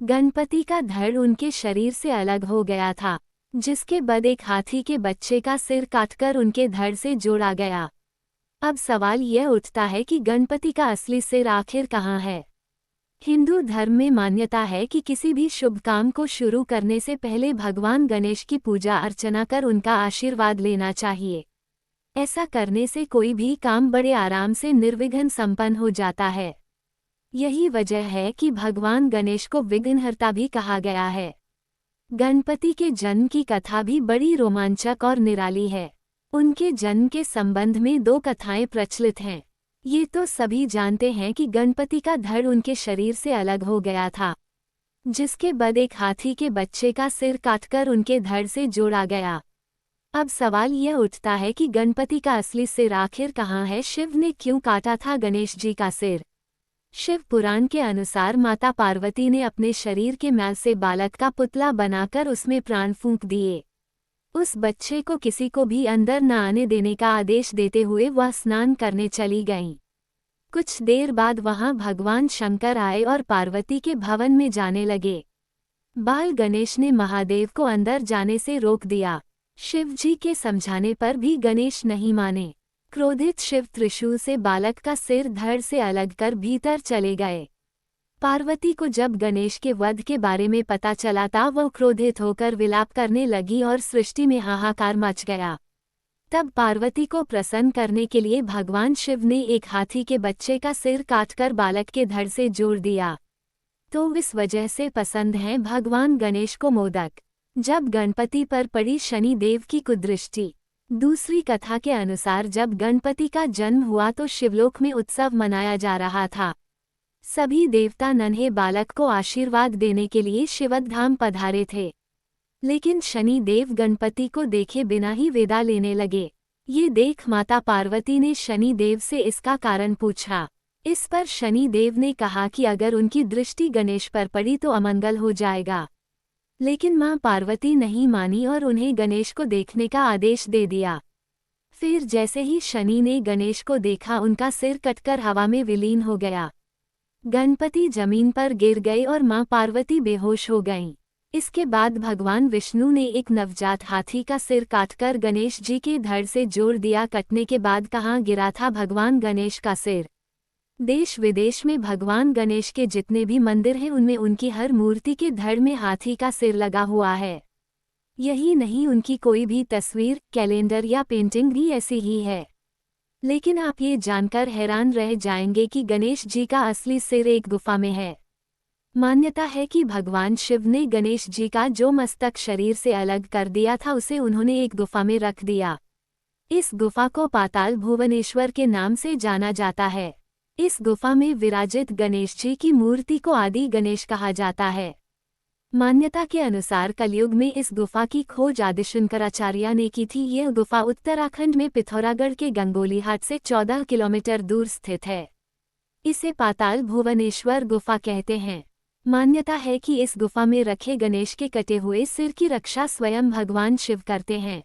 गणपति का धड़ उनके शरीर से अलग हो गया था, जिसके बाद एक हाथी के बच्चे का सिर काटकर उनके धड़ से जोड़ा गया। अब सवाल यह उठता है कि गणपति का असली सिर आखिर कहाँ है। हिंदू धर्म में मान्यता है कि किसी भी शुभ काम को शुरू करने से पहले भगवान गणेश की पूजा अर्चना कर उनका आशीर्वाद लेना चाहिए। ऐसा करने से कोई भी काम बड़े आराम से निर्विघ्न संपन्न हो जाता है। यही वजह है कि भगवान गणेश को विघ्नहर्ता भी कहा गया है। गणपति के जन्म की कथा भी बड़ी रोमांचक और निराली है। उनके जन्म के संबंध में दो कथाएं प्रचलित हैं। ये तो सभी जानते हैं कि गणपति का धड़ उनके शरीर से अलग हो गया था, जिसके बाद एक हाथी के बच्चे का सिर काटकर उनके धड़ से जोड़ा गया। अब सवाल यह उठता है कि गणपति का असली सिर आखिर कहाँ है। शिव ने क्यों काटा था गणेश जी का सिर? शिव पुराण के अनुसार माता पार्वती ने अपने शरीर के मैल से बालक का पुतला बनाकर उसमें प्राण फूंक दिए। उस बच्चे को किसी को भी अंदर न आने देने का आदेश देते हुए वह स्नान करने चली गईं। कुछ देर बाद वहां भगवान शंकर आए और पार्वती के भवन में जाने लगे। बाल गणेश ने महादेव को अंदर जाने से रोक दिया। शिव जी के समझाने पर भी गणेश नहीं माने। क्रोधित शिव त्रिशूल से बालक का सिर धड़ से अलग कर भीतर चले गए। पार्वती को जब गणेश के वध के बारे में पता चला था, वह क्रोधित होकर विलाप करने लगी और सृष्टि में हाहाकार मच गया। तब पार्वती को प्रसन्न करने के लिए भगवान शिव ने एक हाथी के बच्चे का सिर काटकर बालक के धड़ से जोड़ दिया। तो इस वजह से पसंद हैं भगवान गणेश को मोदक। जब गणपति पर पड़ी शनि देव की कुदृष्टि। दूसरी कथा के अनुसार जब गणपति का जन्म हुआ तो शिवलोक में उत्सव मनाया जा रहा था। सभी देवता नन्हे बालक को आशीर्वाद देने के लिए शिवधाम पधारे थे, लेकिन शनि देव गणपति को देखे बिना ही विदा लेने लगे। ये देख माता पार्वती ने शनि देव से इसका कारण पूछा। इस पर शनि देव ने कहा कि अगर उनकी दृष्टि गणेश पर पड़ी तो अमंगल हो जाएगा। लेकिन मां पार्वती नहीं मानी और उन्हें गणेश को देखने का आदेश दे दिया। फिर जैसे ही शनि ने गणेश को देखा, उनका सिर कटकर हवा में विलीन हो गया। गणपति जमीन पर गिर गए और मां पार्वती बेहोश हो गईं। इसके बाद भगवान विष्णु ने एक नवजात हाथी का सिर काटकर गणेश जी के धड़ से जोड़ दिया। कटने के बाद कहाँ गिरा था भगवान गणेश का सिर? देश विदेश में भगवान गणेश के जितने भी मंदिर हैं, उनमें उनकी हर मूर्ति के धड़ में हाथी का सिर लगा हुआ है। यही नहीं, उनकी कोई भी तस्वीर, कैलेंडर या पेंटिंग भी ऐसी ही है। लेकिन आप ये जानकर हैरान रह जाएंगे कि गणेश जी का असली सिर एक गुफा में है। मान्यता है कि भगवान शिव ने गणेश जी का जो मस्तक शरीर से अलग कर दिया था, उसे उन्होंने एक गुफा में रख दिया। इस गुफा को पाताल भुवनेश्वर के नाम से जाना जाता है। इस गुफा में विराजित गणेश जी की मूर्ति को आदि गणेश कहा जाता है। मान्यता के अनुसार कलयुग में इस गुफा की खोज आदि शंकराचार्य ने की थी। यह गुफा उत्तराखंड में पिथौरागढ़ के गंगोलीहाट से 14 किलोमीटर दूर स्थित है। इसे पाताल भुवनेश्वर गुफा कहते हैं। मान्यता है कि इस गुफा में रखे गणेश के कटे हुए सिर की रक्षा स्वयं भगवान शिव करते हैं।